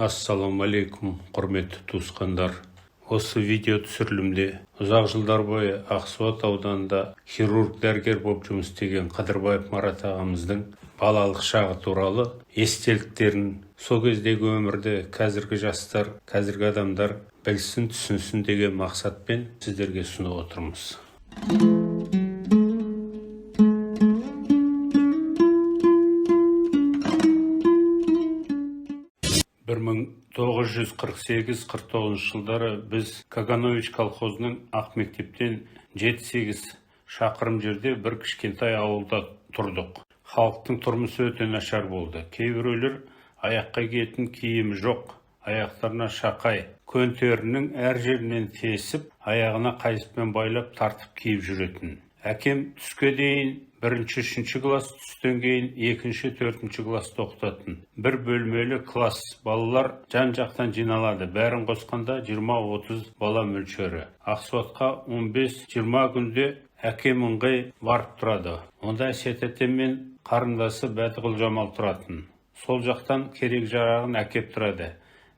Ассалаумалейкум, құрметті туысқандар. Осы видео түсірілімде ұзақ жылдар бойы Ақсуат ауданында хирург-дәрігер болып жұмыс істеген Қыдырбаев Марат ағамыздың балалық шағы туралы естеліктерін, сол кездегі өмірді қазіргі жастар, қазіргі адамдар білсін, түсінсін деген мақсатпен сіздерге ұсынып отырмыз. 1948-49 жылдары біз Каганович колхозының ақ мектептен 7-8 шақырым жерде бір кішкентай ауылда тұрдық. Халықтың тұрмысы өте нашар болды. Кейбіреулер аяққа киетін киімі жоқ, аяқтарына шақай, көнтерінің әр жерінен тесіп, аяғына қайыспен байлап тартып киіп жүретін. Әкем түске дейін 1-3 класс, түстен кейін 2-4 класста оқытатын. Бір бөлмелі класс, балалар жан-жақтан жиналады. Бәрін қосқанда 20-30 бала мөлшері. Ақсуатқа 15-20 күнде әкем ыңғай барып тұрады. Онда Әсет әтем мен қарындасы Бәтіғұл Жамал тұратын. Сол жақтан керек жарағын әкеп тұрады.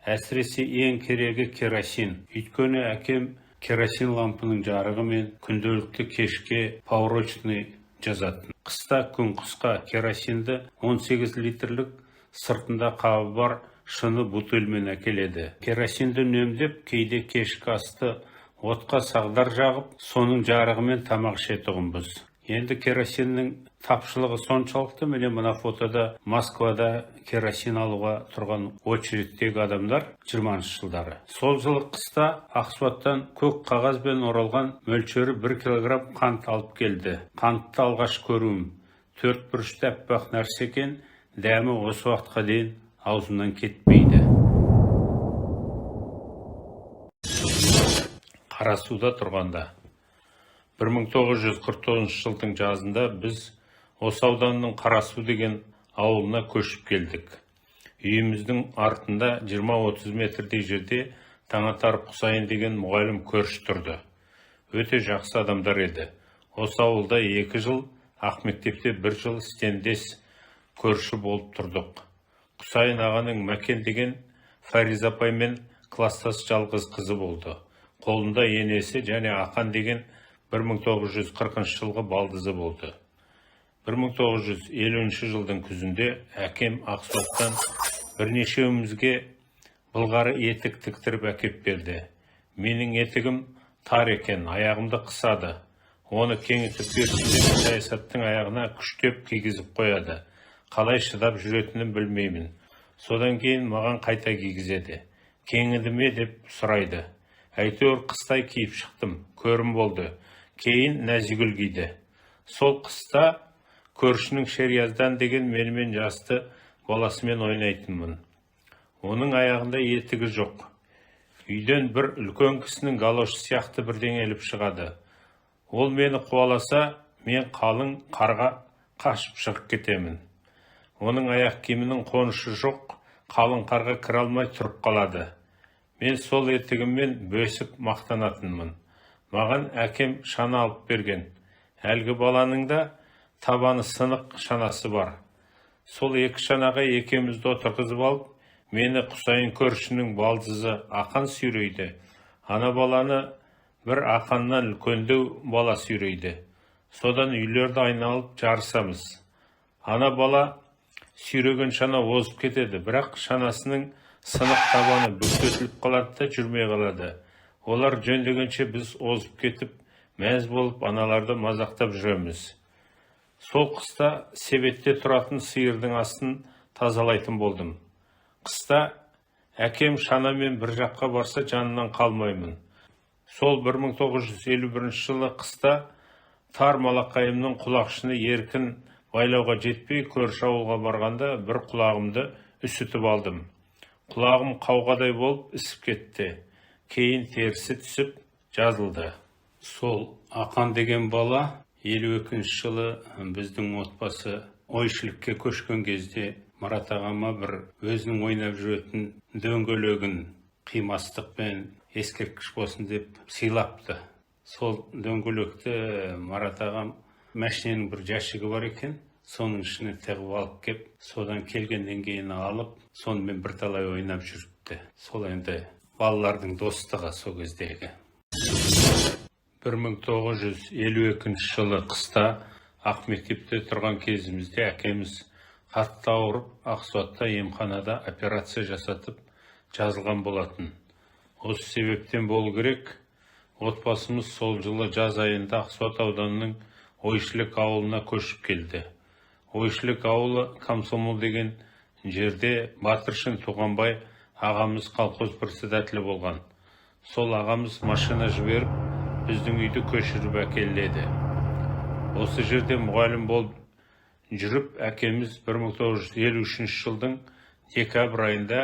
Әсіресе ең керегі керосин. Өйткені әкем керосин лампының жарығы мен күнделікті кешке паурочный жазатын. Қыста күн қысқа керосинді 18 литрлік сыртында қабы бар шыны бутыльмен әкеледі. Керосинді үнемдеп, кейде кешкі асты отқа сағдар жағып, соның жарығымен тамақ ішетұғынбыз. Енді керосиннің тапшылығы соншалықты, міне мына фотода Москвада керосин алуға тұрған очередтегі адамдар 20-шы жылдары. Сол жылы қыста Ақсуаттан көк қағазбен оралған мөлшері 1 килограмм қант алып келді. Қантты алғаш көруім. 4 бұрышты әппақ нәрсе екен, дәмі осы уақытқа дейін аузымнан кетпейді. Қарасуда тұрғанда 1949 жылдың жазында біз осы ауданның Қарасу деген ауылына көшіп келдік. Үйіміздің артында 20-30 метрдей жерде Таңатар Құсайын деген мұғалім көрші тұрды. Өте жақсы адамдар еді. Осы ауылда 2 жыл, ақ мектепте 1 жыл стендес көрші болып тұрдық. Құсайын ағаның Мәкен деген Фариза апаймен кластас жалғыз қызы болды. Қолында енесі және Ақан деген 1940 жылғы балдызы болды. 1950 жылдың күзінде әкем Ақсуаттан бірнешеуімізге былғары етік тіктіріп әкеп берді. Менің етігім тар екен, аяғымды қысады. Оны кеңітіп берсінде саясаттың аяғына күштеп кигізіп қояды. Қалай шыдап жүретінін білмеймін. Содан кейін маған қайта кигізеді. Кеңіді ме деп сұрайды. Әйтеуір қыстай киіп шықтым, көрім болды. Кейін Нәзигүл киді. Сол қыста көршінің Шерияздан деген менімен жасты баласымен ойнайтынмын. Оның аяғында етігі жоқ. Үйден бір үлкен кісінің галошы сияқты бірден еліп шығады. Ол мені қуаласа, мен қалың қарға қашып шығып кетемін. Оның аяқ киімінің қонышы жоқ, қалың қарға кіре алмай тұрып қалады. Мен сол етігіммен бөсіп мақтанатынмын. Маған әкем шана алып берген. Әлгі баланың да табаны сынық шанасы бар. Сол 2 шанаға екеумізді отырғызып алып, мені Құсайын көршінің балдызы Ақан сүйрейді. Ана баланы бір Ақаннан үлкендеу бала сүйрейді. Содан үйлерді айналып жарысамыз. Ана бала сүйреген шана озып кетеді, бірақ шанасының сынық табаны бүктетіліп қалады да жүрмей қалады. Олар жөндегенше біз озып кетіп, мәз болып аналарды мазақтап жүреміз. Сол қыста себетте тұратын сиырдың астын тазалайтын болдым. Қыста әкем шанамен бір жаққа барса жанынан қалмаймын. Сол 1951 жылы қыста тар малақайымның құлақшыны еркін байлауға жетпей көрші ауылға барғанда бір құлағымды үсітіп алдым. Құлағым қауғадай болып ісіп кетті. Кейін терісі түсіп жазылды. Сол Ақан деген бала 52 жылы біздің отбасы ойшылыққа көшкен кезде Марат ағама бір өзінің ойнап жүретін дөңгелегін қимастықпен ескерткіш болсын деп сыйлапты. Сол дөңгелекті Марат ағам машиненің бір жәшігі бар екен, соның ішіне тығып алып кеп, содан келгеннен кейін алып, сонымен бірталай ойнап жүріп бітті. Сол енді балалардың достығы сол кездегі. 1952 жылы қыста ақ мектепте тұрған кезімізде әкеміз қатты ауырып, Ақсуатта емханада операция жасатып жазылған болатын. Осы себептен болу керек, отбасымыз сол жылы жаз айында Ақсуат ауданының Ойшылық ауылына көшіп келді. Ойшылық ауылы Комсомол деген жерде Батыршын Туғанбай ағамыз колхоз председателі болған. Сол ағамыз машина жіберіп, біздің үйді көшіріп әкеледі. Осы жерде мұғалім болып жүріп, әкеміз 1953 жылдың декабрь айында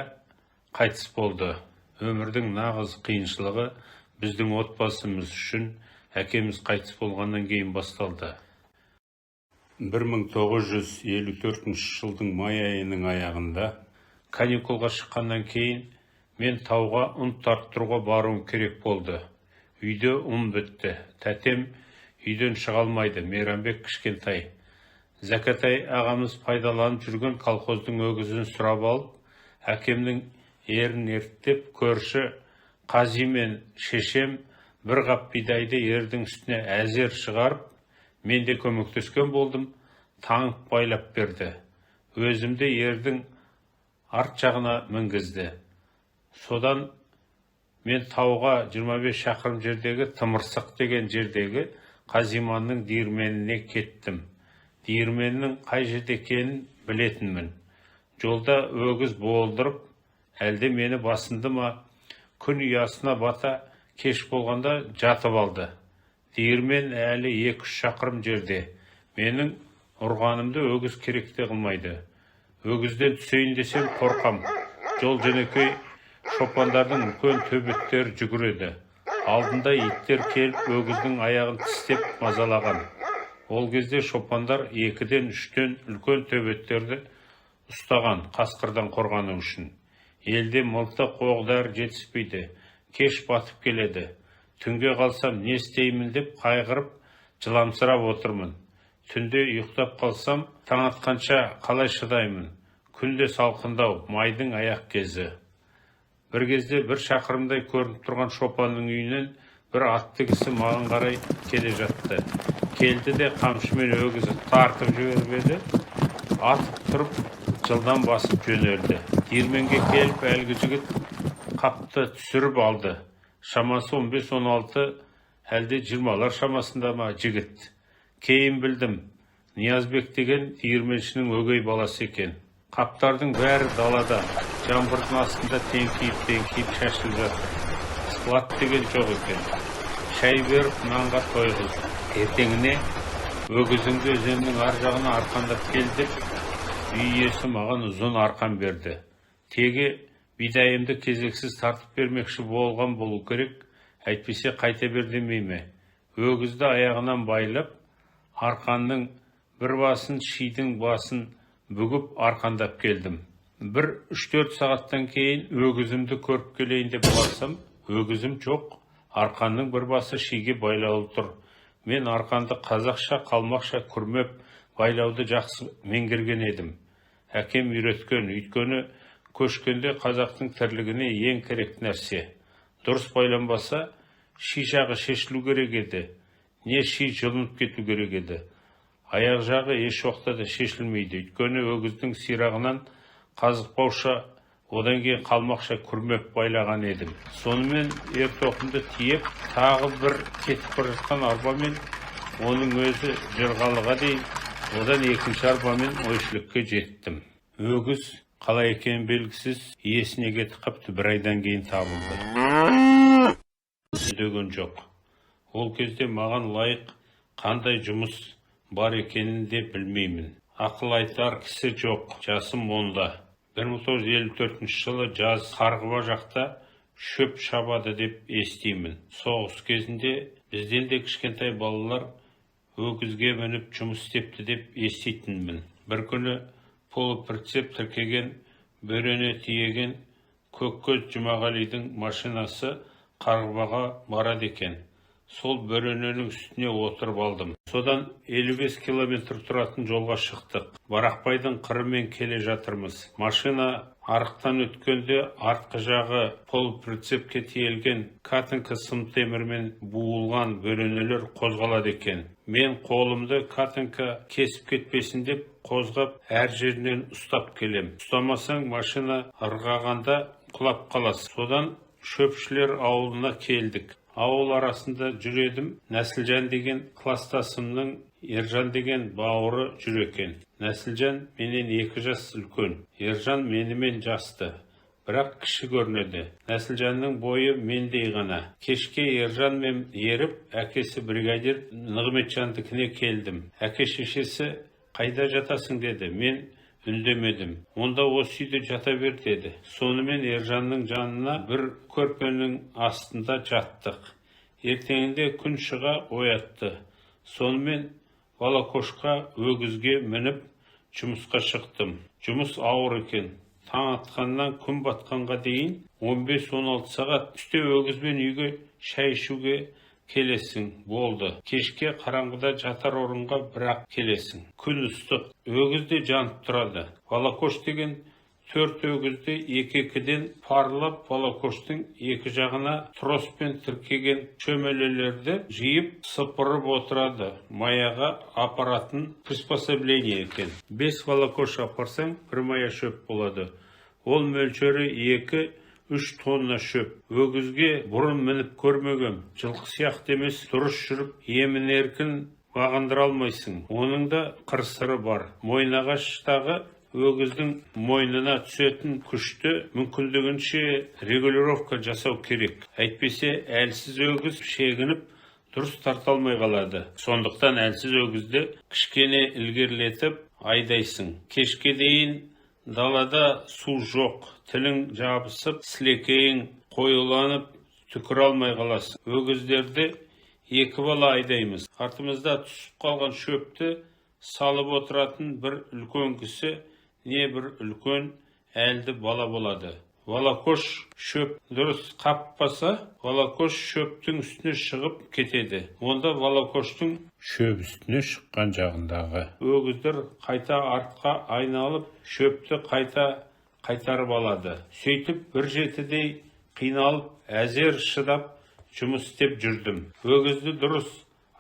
қайтыс болды. Өмірдің нағыз қиыншылығы біздің отбасымыз үшін әкеміз қайтыс болғаннан кейін басталды. 1954 жылдың май айының аяғында каникулға шыққаннан кейін мен тауға ұн тарттыруға баруым керек болды. Үйде ұн бітті. Тәтем үйден шыға алмайды. Мейрамбек кішкентай. Зәкәтай ағамыз пайдаланып жүрген колхоздың өгізін сұрап алып, әкемнің ерін ерттеп, көрші Қази мен шешем бір қап бидайды ердің үстіне әзер шығарып, мен де көмектескен болдым, таңып байлап берді. Өзімді ердің арт жағына мінгізді. Содан мен тауға 25 шақырым жердегі Тымырсық деген жердегі Қазиманның диірменіне кеттім. Диірменнің қай жерде екенін білетінмін. Жолда өгіз болдырып, әлде мені басынды ма, күн ұясына бата кеш болғанда жатып алды. Диірмен әлі 2-3 шақырым жерде. Менің ұрғанымды өгіз керекте қылмайды. Өгізден түсейін десем қорқам. Жол жөнекей шопандардың үлкен төбеттері жүгіреді. Алдында иттер келіп өгіздің аяғын тістеп мазалаған. Ол кезде шопандар 2-3 үлкен төбеттерді ұстаған, қасқырдан қорғану үшін. Елде мылтық оқ-дәрі жетіспейді. Кеш батып келеді. Түнге қалсам не істеймін деп қайғырып, жыламсырап отырмын. Түнде ұйықтап қалсам, таң атқанша қалай шыдаймын? Күнде салқындау, майдың аяқ кезі. Бір кезде 1 шақырымдай көрініп тұрған шопанның үйінен бір атты кісі маған қарай келе жатты. Келді де қамшымен өгізі тартып жіберіп еді. Атып тұрып, жылдан басып жөнелді. Диірменге келіп, әлгі жігіт қапты түсіріп алды. Шамасы 15-16, әлде 20-лар шамасында ма жігіт. Кейін білдім, Ниязбек деген диірменшінің өгей баласы екен. Қаптардың бәрі далада, жаңбырдың астында теңкиіп шашылып жатыр. Склад деген жоқ екен. Шай беріп, нанға тойғыз. Ертеңіне өгізіңді өзеннің ар жағына арқандап келді. Үй иесі маған ұзын арқан берді. Теге бидайымды кезексіз тартып бермекші болған болу керек, әйтпесе қайта бер демей ме? Өгізді аяғынан байлап, арқанның бір басын, шидің басын бүгіп арқандап келдім. 1-3-4 сағаттан кейін өгізімді көріп келейін деп барсам, өгізім жоқ, арқанның бір басы шиге байлаулы тұр. Мен арқанды қазақша, қалмақша күрмеп байлауды жақсы меңгерген едім. Әкем үйреткен, өйткені көшкенде қазақтың тірлігіне ең керек нәрсе. Дұрыс байланбаса, ши жағы шешілу керек еді. Не ши жылынып кету керек еді. Аяқ жағы еш уақытта да шешілмейді. Өйткені өгіздің сирағынан қазықпауша, одан кейін қалмақша күрмеп байлаған едім. Сонымен ер-тоқымды тиеп, тағы бір кетіп бара жатқан арбамен, оның өзі Жырғалыға дейін, одан 2-ші арбамен Ойшылыққа жеттім. Өгіз қалай екені белгісіз, иесіне кетіп қапты, 1 айдан кейін табылды. Дөген жоқ. Ол кезде маған лайық қандай жұмыс бар екенін де білмеймін. Ақыл айтар кісі жоқ, жасым онда. 1954 жылы жаз Қарғыба жақта шөп шабады деп естимін. Соғыс кезінде бізден де кішкентай балалар өгізге мініп жұмыс істепті деп еститінмін. Бір күні полуприцеп тіркеген, бөрене тиеген Көккөз Жұмағалидың машинасы Қарғыбаға барады екен. сол бөрененің үстіне отырып алдым. Содан 55 километр тұратын жолға шықтық. Барақбайдың қырымен келе жатырмыз. Машина арықтан өткенде артқы жағы полуприцепке тиелген катынка сым темірмен буылған бөренелер қозғалады екен. Мен қолымды катынка кесіп кетпесін деп қозғап әр жерінен ұстап келем. Ұстамасаң машина ырғағанда құлап қаласың. Содан шөпшілер ауылына келдік. Ауыл арасында жүредім. Нәсілжан деген кластасымның Ержан деген бауыры жүр екен. Нәсілжан менен 2 жас үлкен. Ержан менімен жасты, бірақ кіші көрінеді. Нәсілжанның бойы мендей ғана. Кешке Ержан мен еріп, әкесі бригадир Нығметжандікіне келдім. Әке шешесі қайда жатасың деді. Мен үндемедім. Онда осы үйде жата бер деді. Сонымен Ержанның жанына бір көрпенің астында жаттық. Ертеңінде күн шыға оятты. Сонымен Волокошқа өгізге мініп жұмысқа шықтым. Жұмыс ауыр екен. Таң атқаннан күн батқанға дейін 15-16 сағат түсте өгізбен үйге шай ішуге келесің. Болды. Кешке қараңғыда жатар орынға бірақ келесің. Күн ыстық. Өгіз де жанып тұрады. Волокош деген 4 өгізді 2-2-ден парылап, Волокоштың 2 жағына троспен тіркеген шөмелелерді жиып сыпырып отырады. Маяға апаратын приспособление екен. 5 Волокош апарсаң, 1 мая шөп болады. Ол мөлшері 2-3 тонна шөп. Өгізге бұрын мініп көрмегем. Жылқы сияқты емес, дұрыс жүріп, емін еркін бағындыра алмайсың. Оның да қыр-сыры бар. Мойнағаштағы өгіздің мойнына түсетін күшті мүмкіндігінше регулировка жасау керек. Әйтпесе әлсіз өгіз шегініп дұрыс тарта алмай қалады. Сондықтан әлсіз өгізді кішкене ілгерілетіп айдайсың. Кешке дейін далада су жоқ, тілің жабысып, сілекейің қоюланып, түкіре алмай қаласың. Өгіздерді 2 бала айдаймыз. Артымызда түсіп қалған шөпті салып отыратын бір үлкен кісі, не бір үлкен әлді бала болады. Волокош шөп дұрыс қаппаса, Волокош шөптің үстіне шығып кетеді. Онда Волокоштың шөп үстіне шыққан жағындағы өгіздер қайта артқа айналып, шөпті қайтарып алады. Сөйтіп бір жетідей қиналып, әзер шыдап жұмыс істеп жүрдім. Өгізді дұрыс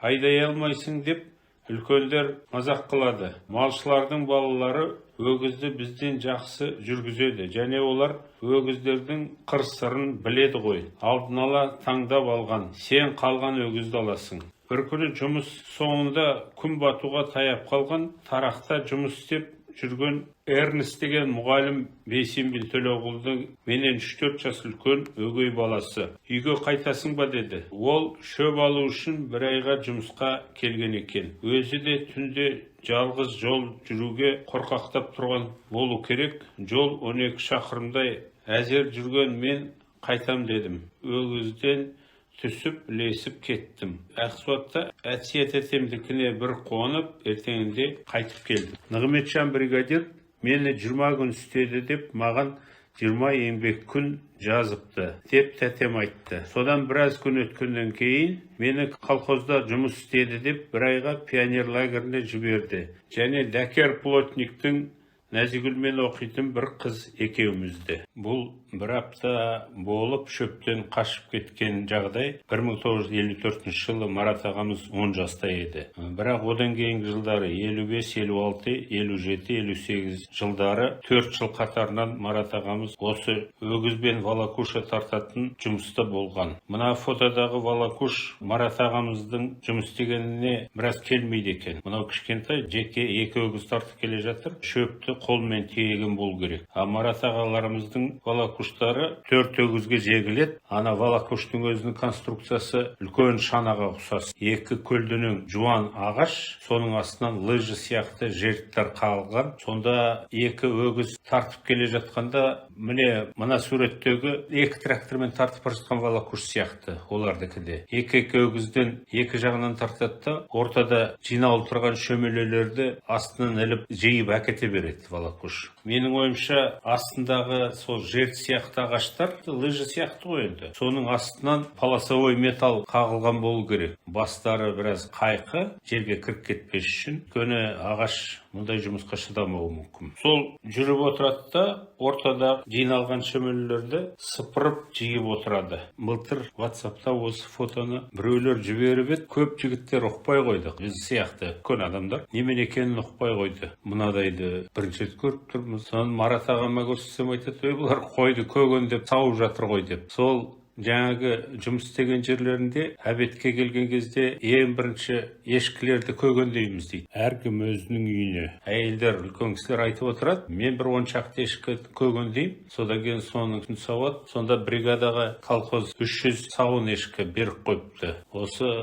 айдай алмайсың деп үлкендер мазақ қылады. Малшылардың балалары өгізді бізден жақсы жүргізеді, және олар өгіздердің қыр-сырын біледі ғой. Алдын ала таңдап алған, сен қалған өгізді аласың. Бір күні жұмыс соңында күн батуға таяп қалған, тарақта жұмыс істеп жүрген Эрнест деген мұғалім Бейсенбин Төлеуғұлдың менен 3-4 жас үлкен өгей баласы. Үйге қайтасың ба деді. Ол шөп алу үшін 1 айға жұмысқа келген екен. Өзі де түнде жалғыз жол жүруге қорқақтап тұрған болу керек. Жол 12 шақырымдай. Әзер жүрген мен қайтам дедім. Өгізден түсіп, лесіп кеттім. Ақсуатта әсиет етемдікіне бір қонып, ертеңінде қайтып келдім. Нығметжан бригадир мені 20 күн істеді деп, маған 20 еңбек күн жазыпты деп тәтем айтты. Содан біраз күн өткеннен кейін мені колхозда жұмыс істеді деп 1 айға пионер лагеріне жіберді. Және Дәкер плотниктің Нәзігүлмен оқитын бір қыз екеумізді. Бұл 1 апта болып шөптен қашып кеткен жағдай. 1954 жылы Марат ағамыз 10 жаста еді. Бірақ одан кейінгі жылдары 55, 56, 57, 58 жылдары 4 жыл қатарынан Марат ағамыз осы өгізбен волокуша тартатын жұмыста болған. Мына фотодағы волокуш Марат ағамыздың жұмыс істегеніне біраз келмейді екен. Мынау кішкентай жеке 2 өгіз тартып келе жатыр. Шөпті қолмен тиеген бол керек. Марат ағаларымыздың волокуштары 4 өгізге жегілет. Ана волокуштың өзінің конструкциясы үлкен шанаға ұқсас. 2 көлденең жуан ағаш, соның астынан лыжы сияқты жерттер қағылған. Сонда 2 өгіз тартып келе жатқанда, мына суреттегі 2 трактормен тартып бара жатқан волокуш сияқты олардікі де. 2 өгізден 2 жағынан тартады, ортада жиналып тұрған шөмелелерді астынан іліп жиып әкете береді волокуш. Менің ойымша астындағы сол жерт сияқты ағаштар лыжа сияқты ғой енді. Соның астынан полосовой металл қағылған болу керек. Бастары біраз қайқы, жерге кіріп кетпес үшін. Өйткені ағаш мұндай жұмысқа шыдамауы мүмкін. Сол жүріп отырады да ортадағы жиналған шөмелелерді сыпырып жиып отырады. Былтыр WhatsApp'та осы фотоны біреулер жіберіп еді, көп жігіттер ұқпай қойды. Біз сияқты үлкен адамдар немен екенін ұқпай қойды. Мынадайды бірінші рет көріп тұрмыз. Соны Марат ағама көрсетсем айтады, бұлар қойды көгендеп сауып жатыр ғой деп. Сол жаңағы жұмыс істеген жерлерінде әбетке келген кезде ең бірінші ешкілерді көгендейміз дейді. Әркім өзінің үйіне. Әйелдер, үлкен кісілер айтып отырады, мен бір 10 шақты ешкі көгендеймін. Содан кейін соның күн сауат. Сонда бригадаға колхоз 300 сауын ешкі беріп қойыпты. Осы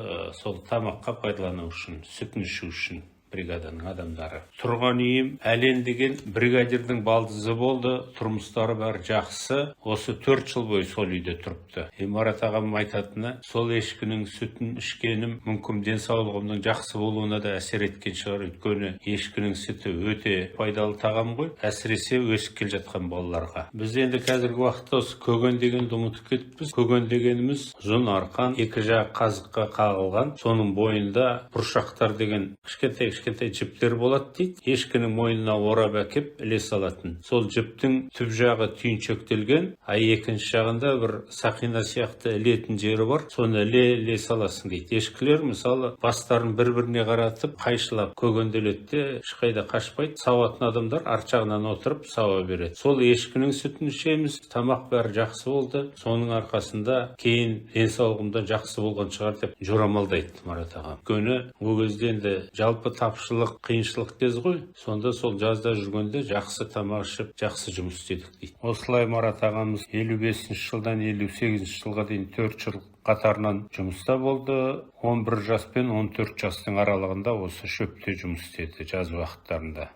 сол тамаққа пайдалану үшін, сүтін ішу үшін. Бригаданың адамдары. Тұрған үйім Әлен деген бригадирдің балдызы болды. Тұрмыстары бәрі жақсы. Осы 4 жыл бойы сол үйде тұрыпты. Марат ағам айтатыны, сол ешкінің сүтін ішкенім мүмкін денсаулығымның жақсы болуына да әсер еткен шығар. Өйткені ешкінің сүті өте пайдалы тағам ғой. Әсіресе өсіп келе жатқан балаларға. Біз енді қазіргі уақытта осы көген дегенді ұмытып кетіппіз. Көген дегеніміз ұзын арқан, екі жақ қазыққа қағылған. Соның бойында бұршақтар деген кішкентай жіптер болады дейді. Ешкінің мойнына орап әкеп іле салатын. Сол жіптің түп жағы түйіншектелген, екінші жағында бір сақина сияқты ілетін жері бар. Соны іле саласың дейді. Ешкілер мысалы бастарын бір-біріне қаратып, қайшылап көгенделеді, ешқайда қашпайды. Сауатын адамдар арт жағынан отырып сауа береді. Сол ешкінің сүтін ішеміз, тамақ бәрі жақсы болды. Соның арқасында кейін денсаулығымда жақсы болған шығар деп жорамалдайды Марат ағам. Өйткені ол кезде енді жалпы тапшылық, қиыншылық кез ғой. Сонда сол жазда жүргенде жақсы тамақ ішіп, жақсы жұмыс істедік дейді. Осылай Марат ағамыз 55 жылдан 58 жылға дейін 4 жыл қатарынан жұмыста болды. 11 жас пен 14 жастың аралығында осы шөпте жұмыс істеді жаз уақыттарында.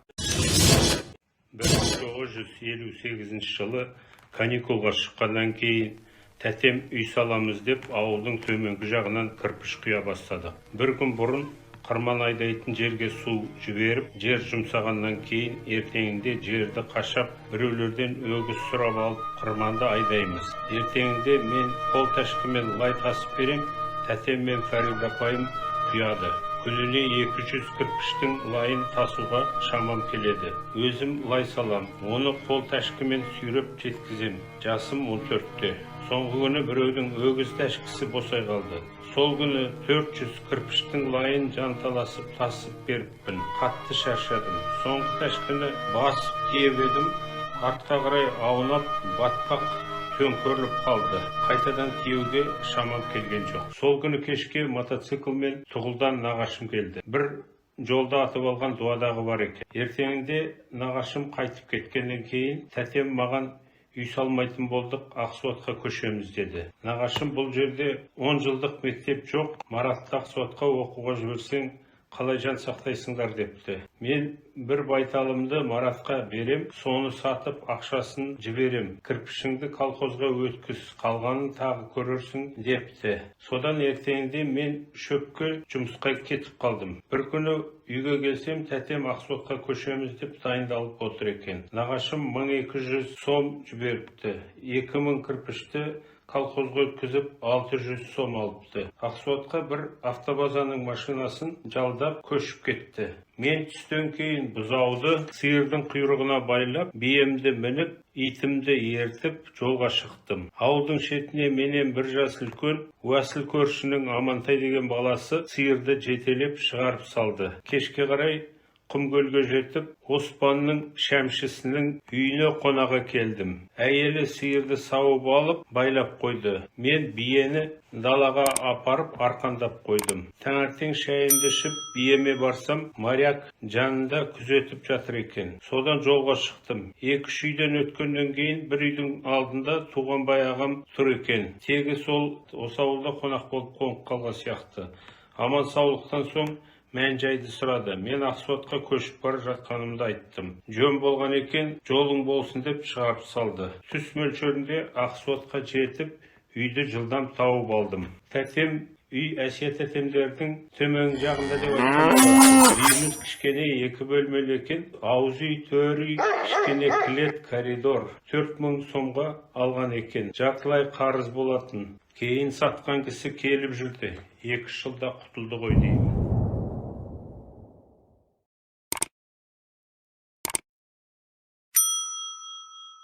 1958 жылы каникулға шыққаннан кейін тәтем үй саламыз деп ауылдың төменгі жағынан кірпіш құя бастады. Bir күн бұрын қырман айдайтын жерге су жіберіп, жер жұмсағаннан кейін ертеңінде жерді қашап, біреулерден өгіз сұрап алып қырманды айдаймыз. Ертеңінде мен қол ташқымен лай тасып берем, тәтем мен Фарида апайым құяды. Күніне 200 кірпіштің лайын тасуға шамам келеді. Өзім лай салам, оны қол ташқымен сүйреп жеткізем. Жасым 14-те. Соңғы күні біреудің өгіз тәшкісі босай қалды. Сол күні 400 кірпіштің лайын жанталасып тасып беріппін. Қатты шаршадым. Соңғы тәшкіні басып тиеп едім, артқа қарай аунап батпақ төңкеріліп қалды. Қайтадан тиеуге шамам келген жоқ. Сол күні кешке мотоциклмен Тұғылдан нағашым келді. Бір жолда атып алған дуадағы бар екен. Ертеңінде нағашым қайтып кеткеннен кейін тәтем маған үй салмайтын болдық, Ақсуатқа көшеміз деді. Нағашым бұл жерде 10 жылдық мектеп жоқ, Маратты Ақсуатқа оқуға жіберсең қалай жан сақтайсыңдар депті. Мен бір байталымды Маратқа берем, соны сатып ақшасын жіберем. Кірпішіңді колхозға өткіз, қалғанын тағы көрерсің депті. Содан ертеңінде мен шөпке жұмысқа кетіп қалдым. Bir күні үйге келсем, тәтем Ақсуатқа көшеміз деп дайындалып отыр екен. Нағашым 1200 сом жіберіпті. 2000 кірпішті колхозға өткізіп 600 сом алыпты. Ақсуатқа бір автобазаның машинасын жалдап көшіп кетті. Мен түстен кейін бұзауды сиырдың құйрығына байлап, биемді мініп, итімді ертіп жолға шықтым. Ауылдың шетіне менен бір жас үлкен Уәсіл көршінің Амантай деген баласы сиырды жетелеп шығарып салды. Кешке қарай Құмкөлге жетіп, Оспанның шәмшісінің үйіне қонаға келдім. Әйелі сиырды сауып алып, байлап қойды. Мен биені далаға апарып, арқандап қойдым. Таңертең шайымды ішіп, биеме барсам, моряк жанында күзетіп жатыр екен. Содан жолға шықтым. 2-3 үйден өткеннен кейін бір үйдің алдында Туғанбай ағам тұр екен. Тегі сол осы ауылда қонақ болып қонып қалған сияқты. Аман саулықтан соң мән-жайды сұрады. Мен Ақсуатқа көшіп бара жатқанымды айттым. Жөн болған екен, жолың болсын деп шығарып салды. Түс мөлшерінде Ақсуатқа жетіп, үйді жылдам тауып алдым. Тәтем үй әсет етемдердің төмен жағында деп айтқанда үйіміз кішкене 2 бөлмелі екен. Ауыз үй, төр үй, кішкене кілет, коридор 4000 сомға алған екен. Жартылай қарыз болатын. Кейін сатқан кісі келіп жүрді. 2 жылда құтылды ғой деймін.